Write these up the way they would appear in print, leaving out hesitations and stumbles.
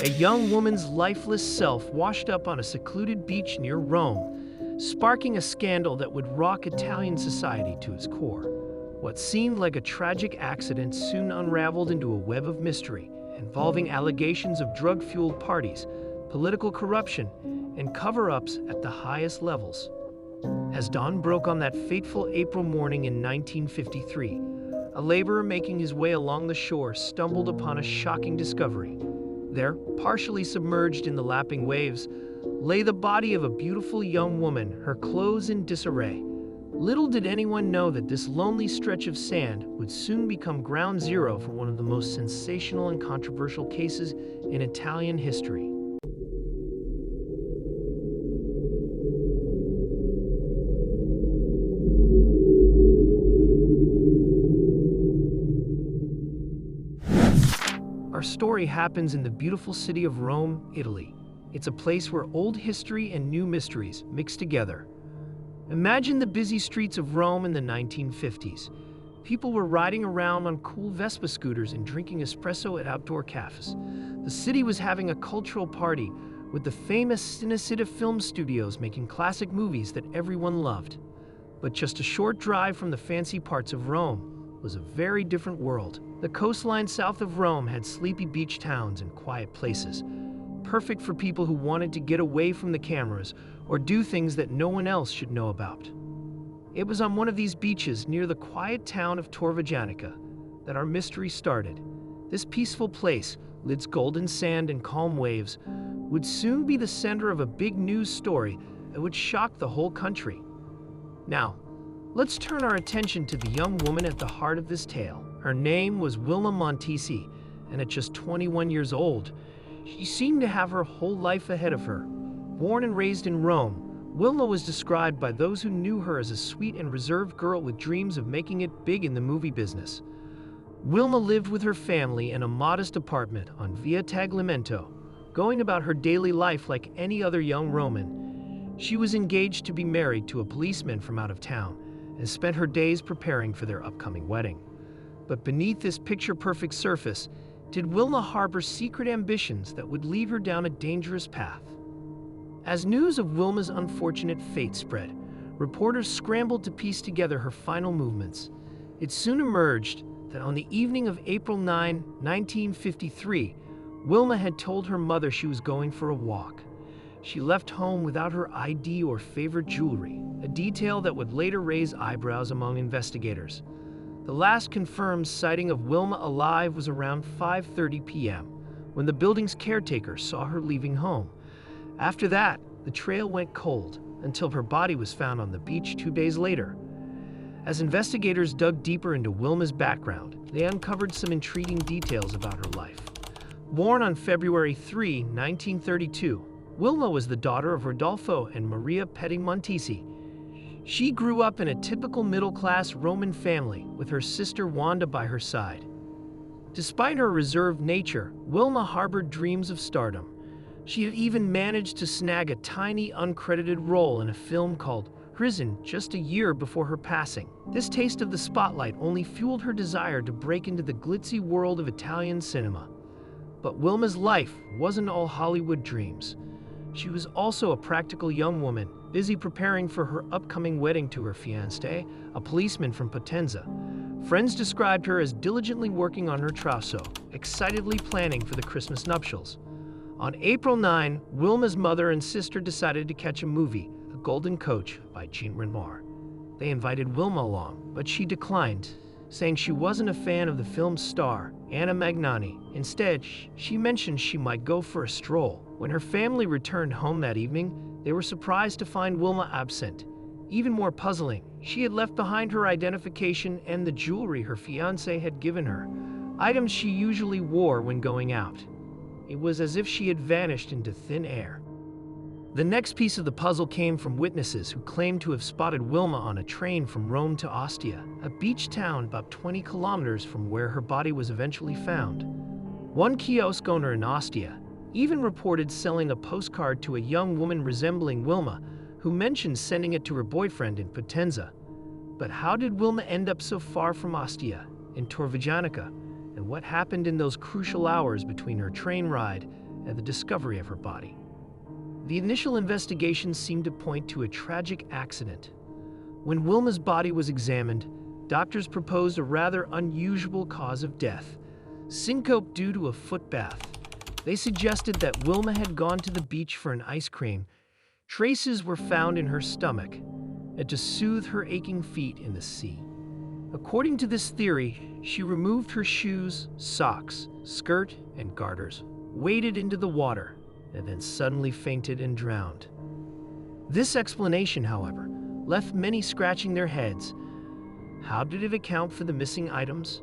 A young woman's lifeless self washed up on a secluded beach near Rome, sparking a scandal that would rock Italian society to its core. What seemed like a tragic accident soon unraveled into a web of mystery, involving allegations of drug-fueled parties, political corruption, and cover-ups at the highest levels. As dawn broke on that fateful April morning in 1953, a laborer making his way along the shore stumbled upon a shocking discovery. There, partially submerged in the lapping waves, lay the body of a beautiful young woman, her clothes in disarray. Little did anyone know that this lonely stretch of sand would soon become ground zero for one of the most sensational and controversial cases in Italian history. Our story happens in the beautiful city of Rome, Italy. It's a place where old history and new mysteries mix together. Imagine the busy streets of Rome in the 1950s. People were riding around on cool Vespa scooters and drinking espresso at outdoor cafes. The city was having a cultural party, with the famous Cinecittà film studios making classic movies that everyone loved. But just a short drive from the fancy parts of Rome was a very different world. The coastline south of Rome had sleepy beach towns and quiet places, perfect for people who wanted to get away from the cameras or do things that no one else should know about. It was on one of these beaches near the quiet town of Torvajanica that our mystery started. This peaceful place, with its golden sand and calm waves, would soon be the center of a big news story that would shock the whole country. Now, let's turn our attention to the young woman at the heart of this tale. Her name was Wilma Montesi, and at just 21 years old, she seemed to have her whole life ahead of her. Born and raised in Rome, Wilma was described by those who knew her as a sweet and reserved girl with dreams of making it big in the movie business. Wilma lived with her family in a modest apartment on Via Tagliamento, going about her daily life like any other young Roman. She was engaged to be married to a policeman from out of town and spent her days preparing for their upcoming wedding. But beneath this picture-perfect surface, did Wilma harbor secret ambitions that would lead her down a dangerous path? As news of Wilma's unfortunate fate spread, reporters scrambled to piece together her final movements. It soon emerged that on the evening of April 9, 1953, Wilma had told her mother she was going for a walk. She left home without her ID or favorite jewelry, a detail that would later raise eyebrows among investigators. The last confirmed sighting of Wilma alive was around 5:30 p.m., when the building's caretaker saw her leaving home. After that, the trail went cold until her body was found on the beach 2 days later. As investigators dug deeper into Wilma's background, they uncovered some intriguing details about her life. Born on February 3, 1932, Wilma was the daughter of Rodolfo and Maria Montesi. She grew up in a typical middle-class Roman family with her sister Wanda by her side. Despite her reserved nature, Wilma harbored dreams of stardom. She had even managed to snag a tiny, uncredited role in a film called Prison just a year before her passing. This taste of the spotlight only fueled her desire to break into the glitzy world of Italian cinema. But Wilma's life wasn't all Hollywood dreams. She was also a practical young woman, busy preparing for her upcoming wedding to her fiancé, a policeman from Potenza. Friends described her as diligently working on her trousseau, excitedly planning for the Christmas nuptials. On April 9, Wilma's mother and sister decided to catch a movie, The Golden Coach by Jean Renoir. They invited Wilma along, but she declined, saying she wasn't a fan of the film's star, Anna Magnani. Instead, she mentioned she might go for a stroll. When her family returned home that evening, they were surprised to find Wilma absent. Even more puzzling, she had left behind her identification and the jewelry her fiancé had given her, items she usually wore when going out. It was as if she had vanished into thin air. The next piece of the puzzle came from witnesses who claimed to have spotted Wilma on a train from Rome to Ostia, a beach town about 20 kilometers from where her body was eventually found. One kiosk owner in Ostia even reported selling a postcard to a young woman resembling Wilma, who mentioned sending it to her boyfriend in Potenza. But how did Wilma end up so far from Ostia, in Torvajanica, and what happened in those crucial hours between her train ride and the discovery of her body. The initial investigations seemed to point to a tragic accident. When Wilma's body was examined, doctors proposed a rather unusual cause of death: syncope due to a foot bath. They suggested that Wilma had gone to the beach for an ice cream. Traces were found in her stomach, and to soothe her aching feet in the sea. According to this theory, she removed her shoes, socks, skirt, and garters, waded into the water, and then suddenly fainted and drowned. This explanation, however, left many scratching their heads. How did it account for the missing items?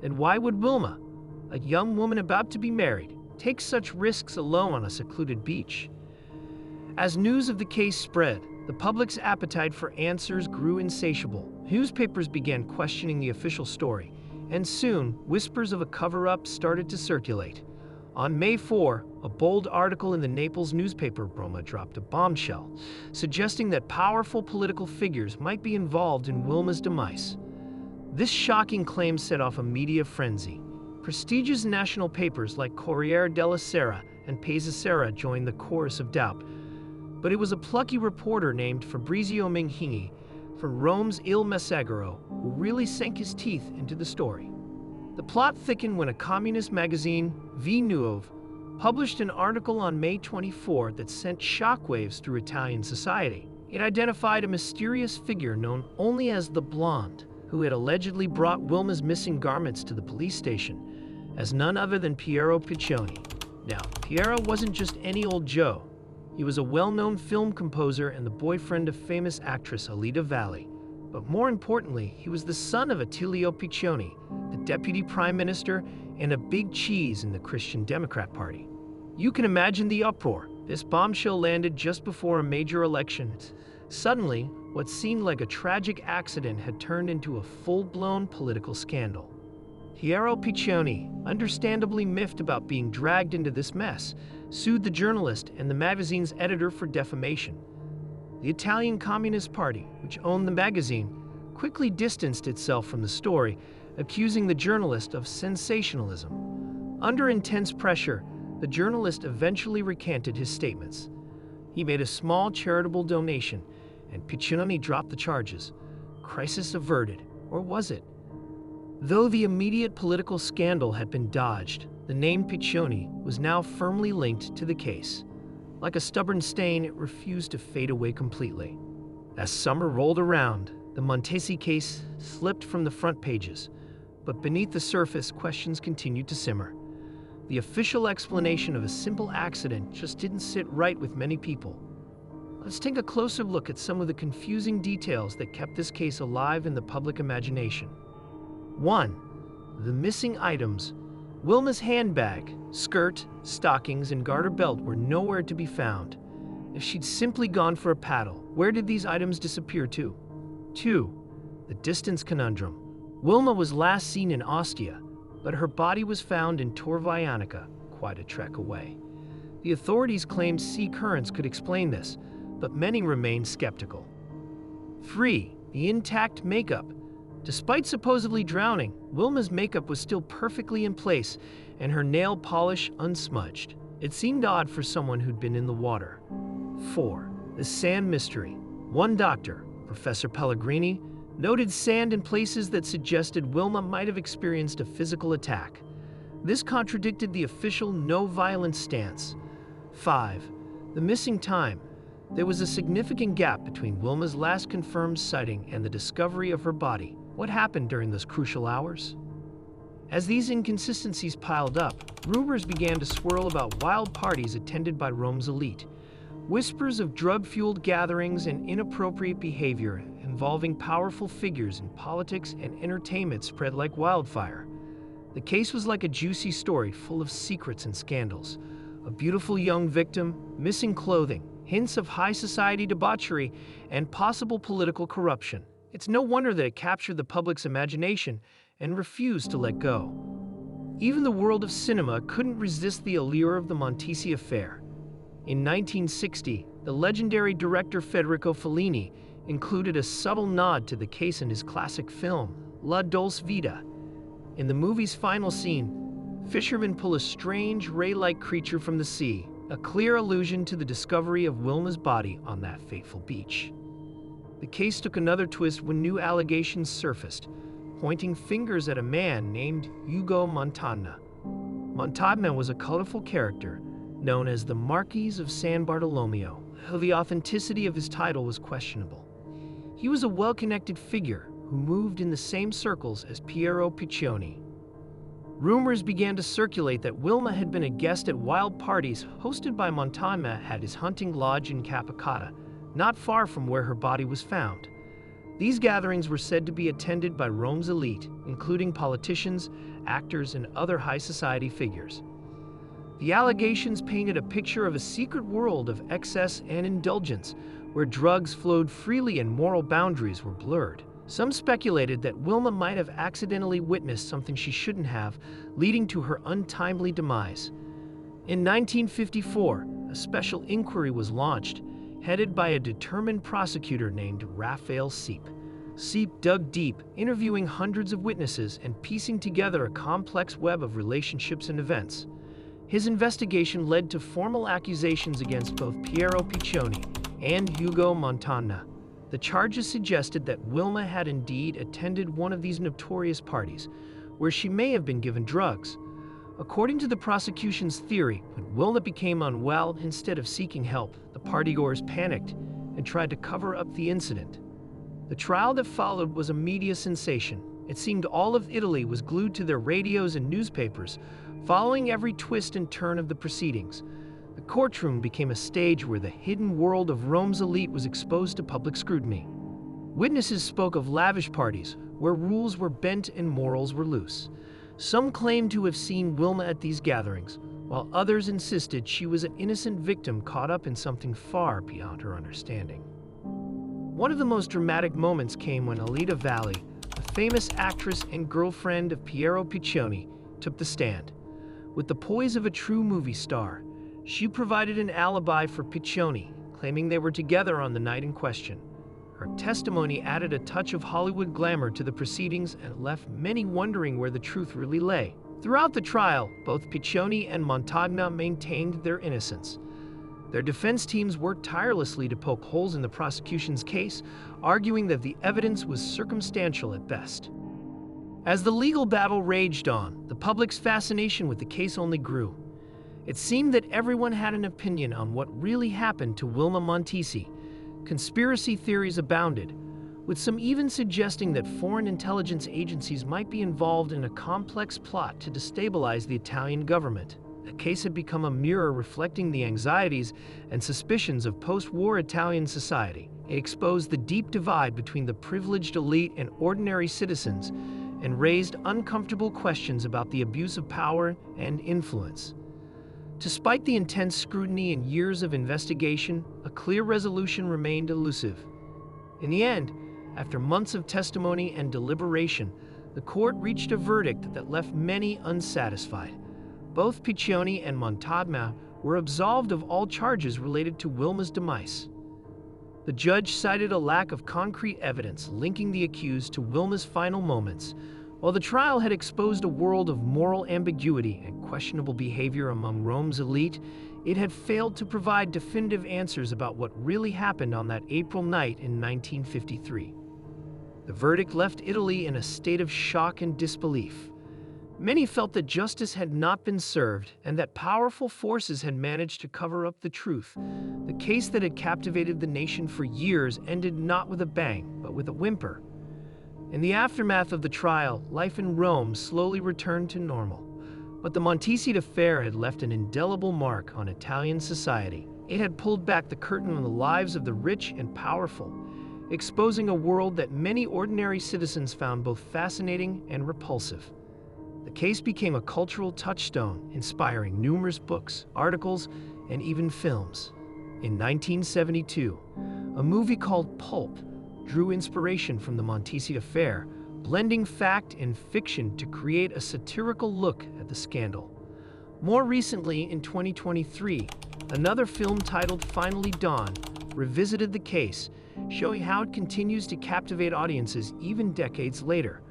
And why would Wilma, a young woman about to be married, take such risks alone on a secluded beach? As news of the case spread, the public's appetite for answers grew insatiable. Newspapers began questioning the official story, and soon whispers of a cover-up started to circulate. On May 4, a bold article in the Naples newspaper Roma dropped a bombshell, suggesting that powerful political figures might be involved in Wilma's demise. This shocking claim set off a media frenzy. Prestigious national papers like Corriere della Sera and Paese Sera joined the chorus of doubt. But it was a plucky reporter named Fabrizio Menghini from Rome's Il Messaggero who really sank his teeth into the story. The plot thickened when a communist magazine, V Nuove, published an article on May 24 that sent shockwaves through Italian society. It identified a mysterious figure known only as the Blonde, who had allegedly brought Wilma's missing garments to the police station, as none other than Piero Piccioni. Now, Piero wasn't just any old Joe. He was a well-known film composer and the boyfriend of famous actress Alida Valli. But more importantly, he was the son of Attilio Piccioni, the deputy prime minister and a big cheese in the Christian Democrat Party. You can imagine the uproar. This bombshell landed just before a major election. Suddenly, what seemed like a tragic accident had turned into a full-blown political scandal. Piero Piccioni, understandably miffed about being dragged into this mess, sued the journalist and the magazine's editor for defamation. The Italian Communist Party, which owned the magazine, quickly distanced itself from the story, accusing the journalist of sensationalism. Under intense pressure, the journalist eventually recanted his statements. He made a small charitable donation, and Piccioni dropped the charges. Crisis averted, or was it? Though the immediate political scandal had been dodged, the name Piccioni was now firmly linked to the case. Like a stubborn stain, it refused to fade away completely. As summer rolled around, the Montesi case slipped from the front pages, but beneath the surface, questions continued to simmer. The official explanation of a simple accident just didn't sit right with many people. Let's take a closer look at some of the confusing details that kept this case alive in the public imagination. 1. The missing items. Wilma's handbag, skirt, stockings, and garter belt were nowhere to be found. If she'd simply gone for a paddle, where did these items disappear to? 2. The distance conundrum. Wilma was last seen in Ostia, but her body was found in Tor Vianica, quite a trek away. The authorities claimed sea currents could explain this, but many remained skeptical. 3. The intact makeup. Despite supposedly drowning, Wilma's makeup was still perfectly in place and her nail polish unsmudged. It seemed odd for someone who'd been in the water. 4. The sand mystery. One doctor, Professor Pellegrini, noted sand in places that suggested Wilma might have experienced a physical attack. This contradicted the official no-violence stance. 5. The missing time. There was a significant gap between Wilma's last confirmed sighting and the discovery of her body. What happened during those crucial hours? As these inconsistencies piled up, rumors began to swirl about wild parties attended by Rome's elite. Whispers of drug-fueled gatherings and inappropriate behavior involving powerful figures in politics and entertainment spread like wildfire. The case was like a juicy story full of secrets and scandals. A beautiful young victim, missing clothing, hints of high society debauchery, and possible political corruption. It's no wonder that it captured the public's imagination and refused to let go. Even the world of cinema couldn't resist the allure of the Montesi affair. In 1960, the legendary director Federico Fellini included a subtle nod to the case in his classic film, La Dolce Vita. In the movie's final scene, Fishermen pull a strange, ray-like creature from the sea, a clear allusion to the discovery of Wilma's body on that fateful beach. The case took another twist when new allegations surfaced, pointing fingers at a man named Wilma Montesi. Montesi was a colorful character known as the Marquis of San Bartolomeo, though the authenticity of his title was questionable. He was a well-connected figure who moved in the same circles as Piero Piccioni. Rumors began to circulate that Wilma had been a guest at wild parties hosted by Montesi at his hunting lodge in Capicata, not far from where her body was found. These gatherings were said to be attended by Rome's elite, including politicians, actors, and other high society figures. The allegations painted a picture of a secret world of excess and indulgence, where drugs flowed freely and moral boundaries were blurred. Some speculated that Wilma might have accidentally witnessed something she shouldn't have, leading to her untimely demise. In 1954, a special inquiry was launched, headed by a determined prosecutor named Raphael Seep. Seep dug deep, interviewing hundreds of witnesses and piecing together a complex web of relationships and events. His investigation led to formal accusations against both Piero Piccioni and Wilma Montesi. The charges suggested that Wilma had indeed attended one of these notorious parties, where she may have been given drugs. According to the prosecution's theory, when Wilma became unwell, instead of seeking help, the partygoers panicked and tried to cover up the incident. The trial that followed was a media sensation. It seemed all of Italy was glued to their radios and newspapers, following every twist and turn of the proceedings. The courtroom became a stage where the hidden world of Rome's elite was exposed to public scrutiny. Witnesses spoke of lavish parties, where rules were bent and morals were loose. Some claimed to have seen Wilma at these gatherings, while others insisted she was an innocent victim caught up in something far beyond her understanding. One of the most dramatic moments came when Alida Valli, a famous actress and girlfriend of Piero Piccioni, took the stand. With the poise of a true movie star, she provided an alibi for Piccioni, claiming they were together on the night in question. Her testimony added a touch of Hollywood glamour to the proceedings and left many wondering where the truth really lay. Throughout the trial, both Piccioni and Montesi maintained their innocence. Their defense teams worked tirelessly to poke holes in the prosecution's case, arguing that the evidence was circumstantial at best. As the legal battle raged on, the public's fascination with the case only grew. It seemed that everyone had an opinion on what really happened to Wilma Montesi. Conspiracy theories abounded, with some even suggesting that foreign intelligence agencies might be involved in a complex plot to destabilize the Italian government. The case had become a mirror reflecting the anxieties and suspicions of post-war Italian society. It exposed the deep divide between the privileged elite and ordinary citizens and raised uncomfortable questions about the abuse of power and influence. Despite the intense scrutiny and years of investigation, a clear resolution remained elusive. In the end, after months of testimony and deliberation, the court reached a verdict that left many unsatisfied. Both Piccioni and Montesi were absolved of all charges related to Wilma's demise. The judge cited a lack of concrete evidence linking the accused to Wilma's final moments. While the trial had exposed a world of moral ambiguity and questionable behavior among Rome's elite, it had failed to provide definitive answers about what really happened on that April night in 1953. The verdict left Italy in a state of shock and disbelief. Many felt that justice had not been served and that powerful forces had managed to cover up the truth. The case that had captivated the nation for years ended not with a bang, but with a whimper. In the aftermath of the trial, life in Rome slowly returned to normal. But the Montesi affair had left an indelible mark on Italian society. It had pulled back the curtain on the lives of the rich and powerful, exposing a world that many ordinary citizens found both fascinating and repulsive. The case became a cultural touchstone, inspiring numerous books, articles, and even films. In 1972, a movie called Pulp drew inspiration from the Montesi affair, blending fact and fiction to create a satirical look at the scandal. More recently, in 2023, another film titled Finally Dawn revisited the case, showing how it continues to captivate audiences even decades later.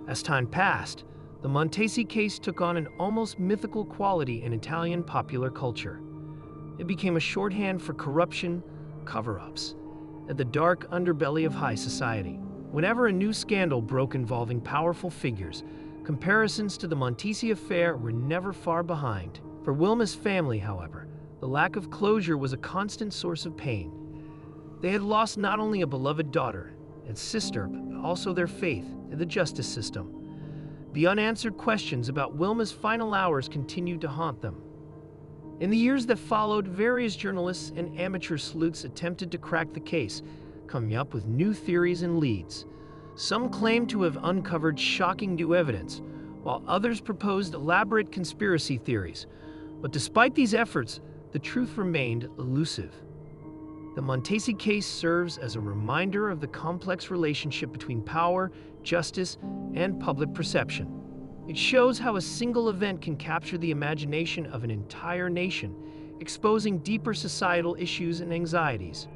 As time passed, The Montesi case took on an almost mythical quality in Italian popular culture. It became a shorthand for corruption, cover-ups, and the dark underbelly of high society. Whenever a new scandal broke involving powerful figures, comparisons to the Montesi affair were never far behind. For Wilma's family, however, the lack of closure was a constant source of pain. They had lost not only a beloved daughter and sister, but also their faith in the justice system. The unanswered questions about Wilma's final hours continued to haunt them. In the years that followed, various journalists and amateur sleuths attempted to crack the case, coming up with new theories and leads. Some claimed to have uncovered shocking new evidence, while others proposed elaborate conspiracy theories. But despite these efforts, the truth remained elusive. The Montesi case serves as a reminder of the complex relationship between power, justice, and public perception. It shows how a single event can capture the imagination of an entire nation, exposing deeper societal issues and anxieties.